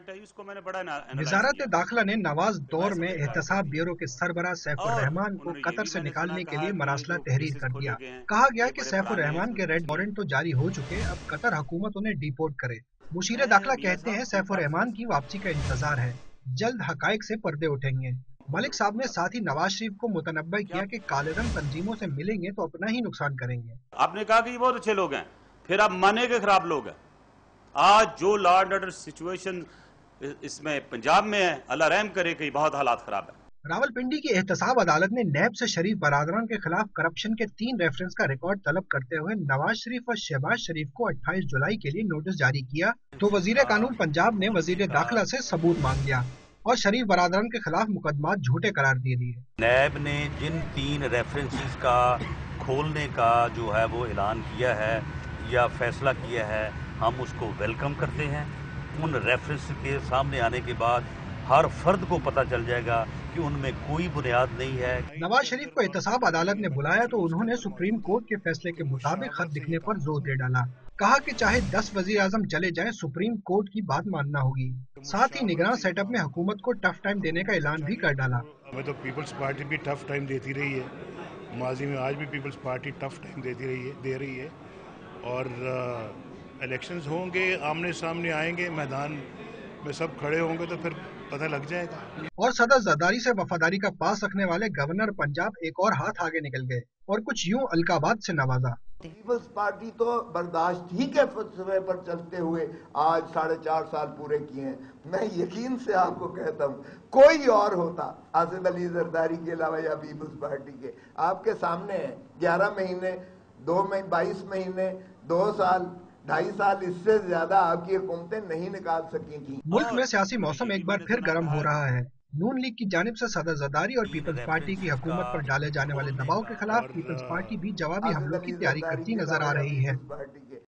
वजारत दाखिला ने नवाज दौर में एहतसाब ब्यूरो के सरबराह सैफुर रहमान को कतर से निकालने के लिए मरासला तहरीर कर दिया। कहा गया कि सैफुर रहमान के रेड वारंट तो जारी हो चुके, अब कतर हुकूमत उन्हें डिपोर्ट करे। मुशीर दाखिला कहते हैं सैफुर रहमान की वापसी का इंतजार है, जल्द हकाइक से पर्दे उठेंगे। मलिक साहब ने साथ ही नवाज शरीफ को मुतनब्बा किया कि काले रंग तंजीमों से मिलेंगे तो अपना ही नुकसान करेंगे। आपने कहा कि ये बहुत अच्छे लोग हैं, फिर आप माने के खराब लोग हैं। आज जो लॉ एंड ऑर्डर सिचुएशन इसमें पंजाब में है, अल्लाह रहम करे कि बहुत हालात खराब है। रावलपिंडी की एहतसाब अदालत ने नैब से शरीफ बरादरान के खिलाफ करप्शन के 3 रेफरेंस का रिकॉर्ड तलब करते हुए नवाज शरीफ और शहबाज शरीफ को 28 जुलाई के लिए नोटिस जारी किया, तो वजीर कानून पंजाब ने वजीर दाखिला से सबूत मांग लिया और शरीफ बरादरान के खिलाफ मुकदमात झूठे करार दे दिए। नैब ने जिन 3 रेफरेंसेस का खोलने का जो है वो ऐलान किया है या फैसला किया है, हम उसको वेलकम करते हैं। उन रेफरेंस के सामने आने के बाद हर फर्द को पता चल जाएगा कि उनमें कोई बुनियाद नहीं है। नवाज शरीफ को एहतसाब अदालत ने बुलाया तो उन्होंने सुप्रीम कोर्ट के फैसले के मुताबिक खत लिखने पर जोर दे डाला। कहा कि चाहे 10 वजीर आजम चले जाएं, सुप्रीम कोर्ट की बात मानना होगी। साथ ही निगरान सेटअप में हुकूमत को टफ टाइम देने का ऐलान भी कर डाला। हमें तो पीपल्स पार्टी भी टफ टाइम देती रही है, माजी में आज भी पीपल्स पार्टी टफ टाइम दे रही है और इलेक्शंस होंगे, आमने सामने आएंगे, मैदान में सब खड़े होंगे तो फिर पता लग जाएगा। और सदर जरदारी से वफादारी का पास रखने वाले गवर्नर पंजाब एक और हाथ आगे निकल गए और कुछ यूं अलकाबाद से नवाजा। पीपल्स पार्टी तो बर्दाश्त ही के फलसफे पर चलते हुए आज 4.5 साल पूरे किए हैं। मैं यकीन से आपको कहता हूँ, कोई और होता आसिफ अली जरदारी के अलावा या पीपल्स पार्टी के, आपके सामने 11 महीने 22 महीने 2 साल 2.5 साल, इससे ज्यादा आपकी हुकूमतें नहीं निकाल सकी थी। मुल्क में सियासी मौसम एक बार फिर गर्म हो रहा है। नून लीग की जानिब से सदर जरदारी और पीपल्स पार्टी की हुकूमत पर डाले जाने वाले दबाव के खिलाफ पीपल्स पार्टी भी जवाबी हमलों की तैयारी करती नजर आ रही है।